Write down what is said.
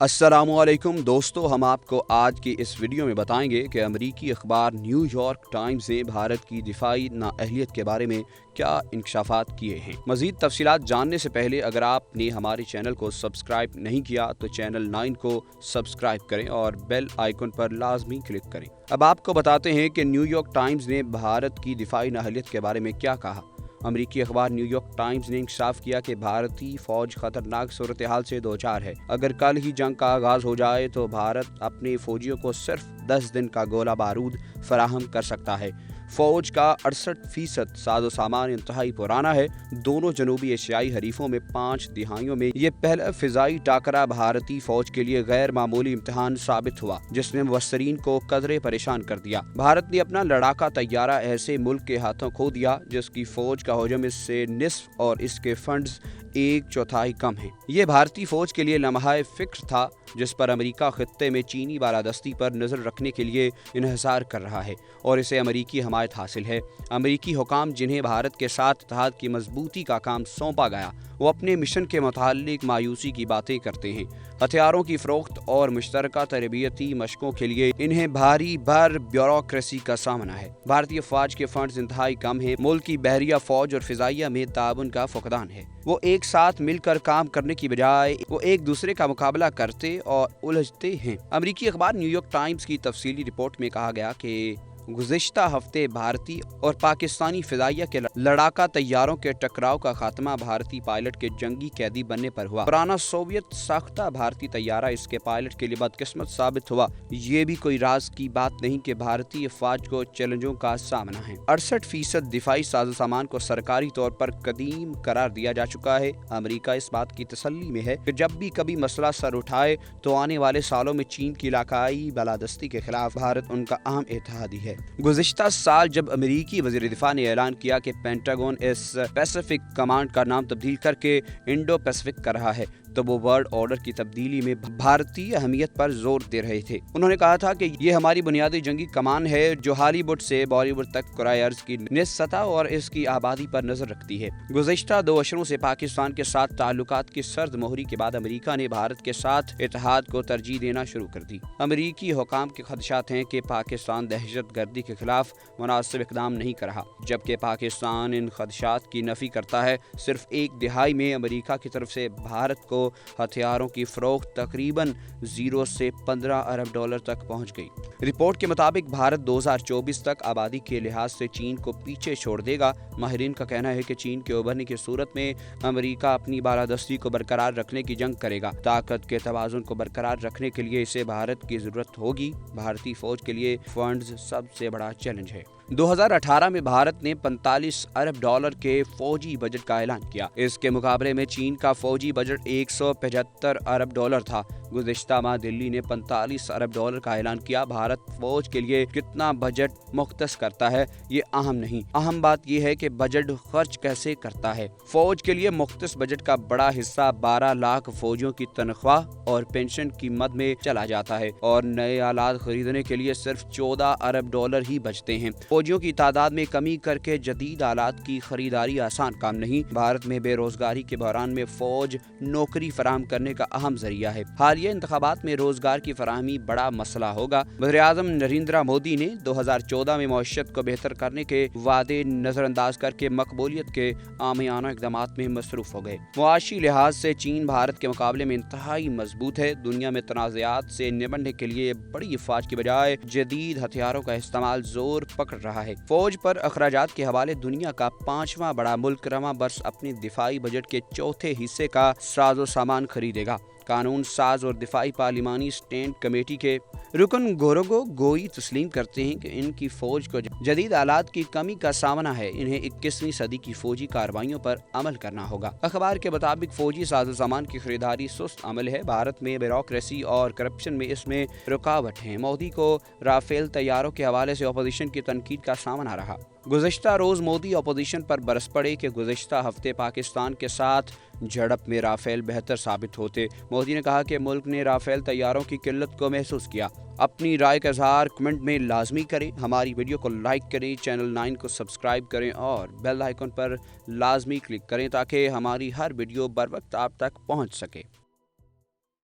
अस्सलामुअलैकुम दोस्तों, हम आपको आज की इस वीडियो में बताएंगे कि अमरीकी अखबार न्यूयॉर्क टाइम्स ने भारत की दिफाई नाअहलियत के बारे में क्या इंकशाफात किए हैं। मज़ीद तफसीलात जानने से पहले अगर आपने हमारे चैनल को सब्सक्राइब नहीं किया तो चैनल 9 को सब्सक्राइब करें और बेल आइकन पर लाजमी क्लिक करें। अब आपको बताते हैं कि न्यूयॉर्क टाइम्स ने भारत की दिफाई नाअहलियत के बारे में क्या कहा। अमरीकी अखबार न्यूयॉर्क टाइम्स ने इंकशाफ किया कि भारतीय फौज खतरनाक सूरत हाल से दो चार है। अगर कल ही जंग का आगाज हो जाए तो भारत अपने फौजियों को सिर्फ 10 दिन का गोला बारूद फराहम कर सकता है। फौज का 68% साजो सामान इंतहाई पुराना है। दोनों जनूबी एशियाई हरीफों में 5 दिहाइयों में ये पहला फिजाई टाकरा भारतीय फौज के लिए गैर मामूली इम्तिहान साबित हुआ, जिसने मुबस्सरीन को कदरे परेशान कर दिया। भारत ने अपना लड़ाका तैयारा ऐसे मुल्क के हाथों खो दिया जिसकी फौज का हजम इससे निस्फ और इसके फंड्स 1/4 कम है। ये भारतीय फौज के लिए लम्हा फिक्र था जिस पर अमेरिका खित्ते में चीनी बालादस्ती पर नजर रखने के लिए इन्हिसार कर रहा है और इसे अमेरिकी हमायत हासिल है। अमेरिकी हुकाम जिन्हें भारत के साथ इत्तेहाद की मजबूती का काम सौंपा गया, वो अपने मिशन के मुतालिक मायूसी की बातें करते हैं। हथियारों की फरोख्त और मुश्तरका तरबियती मशकों के लिए इन्हें भारी ब्यूरोक्रेसी का सामना है। भारतीय फौज के फंड्स इंतहाई कम है। मुल्क की बहरिया फौज और फिजाइया में ताउन का फुकदान है। वो एक साथ मिलकर काम करने की बजाय वो एक दूसरे का मुकाबला करते और उलझते हैं। अमेरिकी अखबार न्यूयॉर्क टाइम्स की तफसीली रिपोर्ट में कहा गया कि गुज़िश्ता हफ्ते भारतीय और पाकिस्तानी फिजाइया के लड़ाका तैयारों के टकराव का खात्मा भारतीय पायलट के जंगी कैदी बनने पर हुआ। पुराना सोवियत साख्ता भारतीय तैयारा इसके पायलट के लिए बदकिस्मत साबित हुआ। ये भी कोई राज की बात नहीं कि भारतीय फौज को चैलेंजों का सामना है। 68% दिफाई साजो सामान को सरकारी तौर पर कदीम करार दिया जा चुका है। अमेरिका इस बात की तसल्ली में है कि जब भी कभी मसला सर उठाए तो आने वाले सालों में चीन की इलाकाई बालादस्ती के खिलाफ भारत उनका अहम इत्तेहादी है। गुज़िश्ता साल जब अमेरिकी वज़ीर दिफा ने ऐलान किया कि पेंटागन इस पैसिफिक कमांड का नाम तब्दील करके इंडो पैसिफिक कर रहा है, तो वो वर्ल्ड ऑर्डर की तब्दीली में भारतीय अहमियत पर जोर दे रहे थे। उन्होंने कहा था कि ये हमारी बुनियादी जंगी कमान है जो हॉलीवुड से बॉलीवुड तक कुराए अर्ज की निस सतह और इसकी आबादी पर नजर रखती है। गुज़िश्ता 2 अशरों से पाकिस्तान के साथ ताल्लुकात की सर्द मोहरी के बाद अमेरिका ने भारत के साथ इत्तेहाद को तरजीह देना शुरू कर दी। अमेरिकी हुकाम के खदशात हैं कि पाकिस्तान दहशत गर्दी के खिलाफ मुनासिब इक़दाम नहीं कर रहा, जबकि पाकिस्तान इन खदशात की नफी करता है। सिर्फ 1 दिहाई में अमेरिका की तरफ से भारत को हथियारों की फरोख्त तकरीबन 0 से 15 अरब डॉलर तक पहुंच गई। रिपोर्ट के मुताबिक भारत 2024 तक आबादी के लिहाज से चीन को पीछे छोड़ देगा। माहिरीन का कहना है कि चीन के उभरने की सूरत में अमेरिका अपनी बालादस्ती को बरकरार रखने की जंग करेगा। ताकत के तवाज़ुन को बरकरार रखने के लिए इसे भारत की जरूरत होगी। भारतीय फौज के लिए फंड्स सबसे बड़ा चैलेंज है। 2018 में भारत ने 45 अरब डॉलर के फौजी बजट का ऐलान किया। इसके मुकाबले में चीन का फौजी बजट 175 अरब डॉलर था। गुज़िश्ता माह दिल्ली ने 45 अरब डॉलर का ऐलान किया। भारत फौज के लिए कितना बजट मुख्तस करता है ये अहम नहीं, अहम बात यह है कि बजट खर्च कैसे करता है। फौज के लिए मुख्तस बजट का बड़ा हिस्सा 12 लाख फौजियों की तनख्वाह और पेंशन की मद में चला जाता है और नए आलात खरीदने के लिए सिर्फ 14 अरब डॉलर ही बचते हैं। फौजियों की तादाद में कमी करके जदीद आलात की खरीदारी आसान काम नहीं। भारत में बेरोजगारी के बहरान में फौज नौकरी फराहम करने का अहम जरिया है। हालिया इंतखाबात में रोजगार की फराहमी बड़ा मसला होगा। वज़ीर आज़म नरेंद्र मोदी ने 2014 में मईशत को बेहतर करने के वादे नजरअंदाज करके मकबूलियत के आमियाना इक़दामात में मसरूफ हो गए। मुआशी लिहाज से चीन भारत के मुकाबले में इंतहाई मजबूत है। दुनिया में तनाज़ात से निपटने के लिए बड़ी फौज की बजाय जदीद हथियारों का इस्तेमाल जोर पकड़ रहा है। फौज पर अखराजात के हवाले दुनिया का 5वां बड़ा मुल्क रवा बरस अपने दिफाई बजट के चौथे हिस्से का साजो सामान खरीदेगा। कानून साज और दिफाई पार्लिमानी स्टैंड कमेटी के रुकन गोरोगो गोई तस्लीम करते हैं कि इनकी फौज को जदीद आलात की कमी का सामना है। इन्हें 21वीं सदी की फौजी कार्रवाइयों पर अमल करना होगा। अखबार के मुताबिक फौजी साजो सामान की खरीदारी सुस्त अमल है। भारत में ब्यूरोक्रेसी और करप्शन में इसमें रुकावट है। मोदी को राफेल तैयारों के हवाले से अपोजिशन की तनकीद का सामना रहा। गुज़िश्ता रोज मोदी अपोजिशन पर बरस पड़े कि गुज़िश्ता हफ्ते पाकिस्तान के साथ झड़प में राफेल बेहतर साबित होते। मोदी ने कहा कि मुल्क ने राफेल तैयारों की किल्लत को महसूस किया। अपनी राय का इज़हार कमेंट में लाजमी करें। हमारी वीडियो को लाइक करें, चैनल 9 को सब्सक्राइब करें और बेल आइकन पर लाजमी क्लिक करें ताकि हमारी हर वीडियो बर वक्त आप तक पहुंच सके।